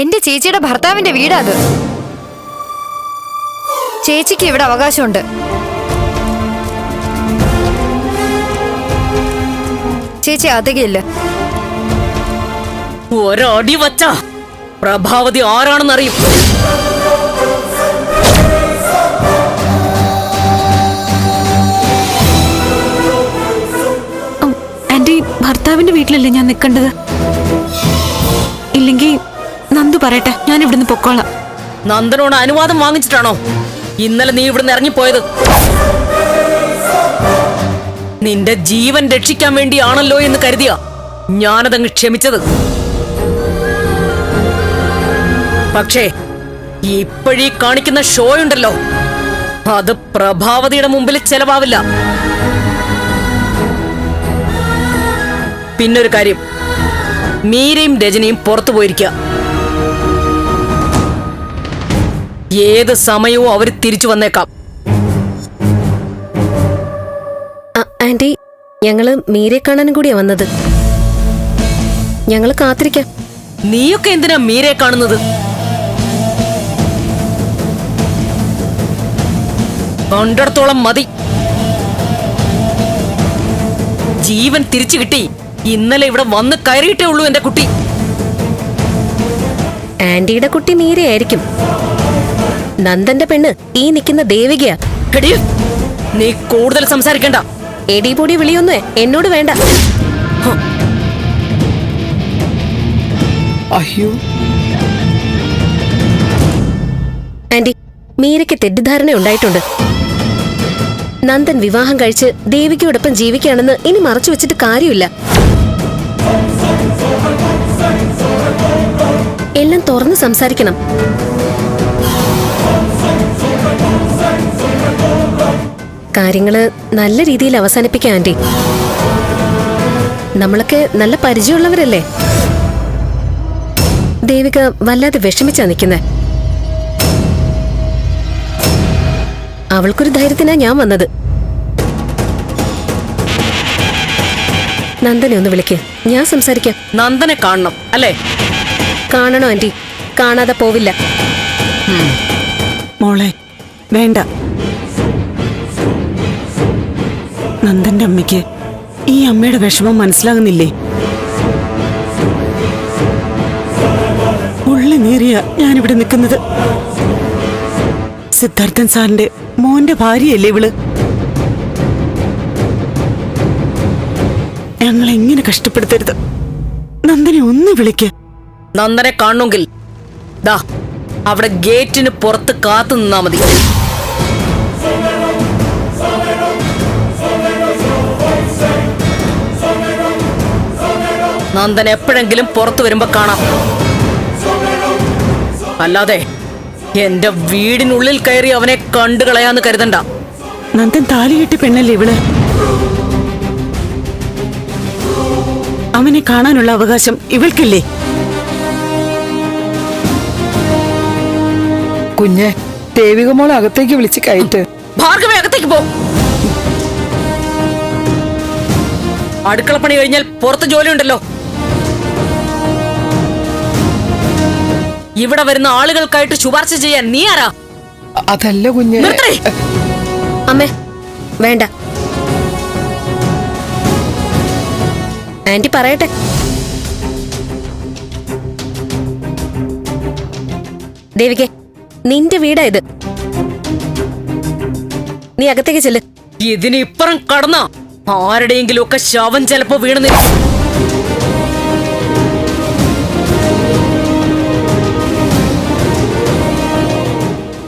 എന്റെ ചേച്ചിയുടെ ഭർത്താവിന്റെ വീടാ അത്. ചേച്ചിക്ക് ഇവിടെ അവകാശമുണ്ട്. ചേച്ചി അധികയില്ല. ഒരടി വച്ച പ്രഭാവതി ആരാണെന്നറിയും. ആന്റി, ഭർത്താവിന്റെ വീട്ടിലല്ലേ ഞാൻ നിൽക്കേണ്ടത്? ഇല്ലെങ്കിൽ നന്ദു പറയട്ടെ, ഞാൻ ഇവിടുന്ന് പൊക്കോളാം. നന്ദനോട് അനുവാദം വാങ്ങിച്ചിട്ടാണോ ഇന്നലെ നീ ഇവിടുന്ന് ഇറങ്ങിപ്പോയത്? നിന്റെ ജീവൻ രക്ഷിക്കാൻ വേണ്ടിയാണല്ലോ എന്ന് കരുതിയ ഞാനതങ്ങ് ക്ഷമിച്ചത്. പക്ഷേ ഇപ്പോഴീ കാണിക്കുന്ന ഷോ ഉണ്ടല്ലോ, അത് പ്രഭാവതിയുടെ മുമ്പിൽ ചെലവാവില്ല. പിന്നൊരു കാര്യം, മീരയും രജനിയും പുറത്തു പോയിരിക്കുക. ഏത് സമയവും അവർ തിരിച്ചു വന്നേക്കാം. ആന്റി, ഞങ്ങള് മീരയെ കാണാനും കൂടിയാ വന്നത്. ഞങ്ങള് കാത്തിരിക്കാം. നീയൊക്കെ എന്തിനാ മീരയെ കാണുന്നത്? കണ്ടിടത്തോളം മതി. ജീവൻ തിരിച്ചു കിട്ടി. ഇന്നലെ ഇവിടെ വന്ന് കയറിയിട്ടേ ഉള്ളൂ എന്റെ കുട്ടി. ആന്റിയുടെ കുട്ടി മീരയായിരിക്കും. നന്ദന്റെ പെണ്ണ് ഈ നിൽക്കുന്ന ദേവികയാ. നീ കൂടുതൽ സംസാരിക്കണ്ട. എടിപൊടി വിളിയൊന്നേ എന്നോട് വേണ്ട. അയ്യോ ആന്റി, മീരയ്ക്ക് തെറ്റിദ്ധാരണ ഉണ്ടായിട്ടുണ്ട്. നന്ദൻ വിവാഹം കഴിച്ച് ദേവികയോടൊപ്പം ജീവിക്കുകയാണെന്ന് ഇനി മറച്ചു വെച്ചിട്ട് കാര്യമില്ല. എല്ലാം തുറന്ന് സംസാരിക്കണം. കാര്യങ്ങള് നല്ല രീതിയിൽ അവസാനിപ്പിക്കാം ആന്റി. നമ്മളൊക്കെ നല്ല പരിചയമുള്ളവരല്ലേ? ദേവിക വല്ലാതെ വിഷമിച്ചാ നിൽക്കുന്നെ. അവൾക്കൊരു ധൈര്യത്തിനാ ഞാൻ വന്നത്. നന്ദനെ ഒന്ന് വിളിക്ക്, ഞാൻ സംസാരിക്കാം. നന്ദനെ കാണണം അല്ലേ? കാണണോ ആന്റി? കാണാതെ പോവില്ല. മോളെ വേണ്ട. നന്ദന്റെ അമ്മയ്ക്ക് ഈ അമ്മയുടെ വിഷമം മനസ്സിലാകുന്നില്ലേ? ഉള്ളി നേറിയ ഞാനിവിടെ നിൽക്കുന്നത്. സിദ്ധാർത്ഥൻ സാറിന്റെ മോന്റെ ഭാര്യയല്ലേ ഇവള്? ഞങ്ങളെ എങ്ങനെ കഷ്ടപ്പെടുത്തരുത്. നന്ദനെ ഒന്ന് വിളിക്ക്. നന്ദനെ കാണണമെങ്കിൽ ദാ അവിടെ ഗേറ്റിന് പുറത്ത് കാത്തു നിന്നാ മതി. നന്ദൻ എപ്പോഴെങ്കിലും പുറത്തു വരുമ്പോ കാണാം. അല്ലാതെ എന്റെ വീടിനുള്ളിൽ കയറി അവനെ കണ്ടുകളയാന്ന് കരുതണ്ട. നന്ദൻ താലി കെട്ടി പെണ്ണല്ലേ ഇവള്? അവനെ കാണാനുള്ള അവകാശം ഇവൾക്കില്ലേ? കുഞ്ഞെ, ദേവിക മോളെ അകത്തേക്ക് വിളിച്ച് കയറ്റ്. ഭാർഗവി അകത്തേക്ക് പോ. അടുക്കളപ്പണി കഴിഞ്ഞാൽ പുറത്ത് ജോലിയുണ്ടല്ലോ. ഇവിടെ വരുന്ന ആളുകൾക്കായിട്ട് ശുപാർശ ചെയ്യാൻ നീ ആരാ? അതല്ല കുഞ്ഞെ. അമ്മേ വേണ്ട. ആന്റി പറയട്ടെ. ദേവികെ, നിന്റെ വീടാ ഇത്. നീ അകത്തേക്ക് ചെല്ല്. ഇതിന് ഇപ്പുറം കടന്ന ആരുടെയെങ്കിലും ഒക്കെ ശവം ചിലപ്പോ വീണ് നിൽക്കും.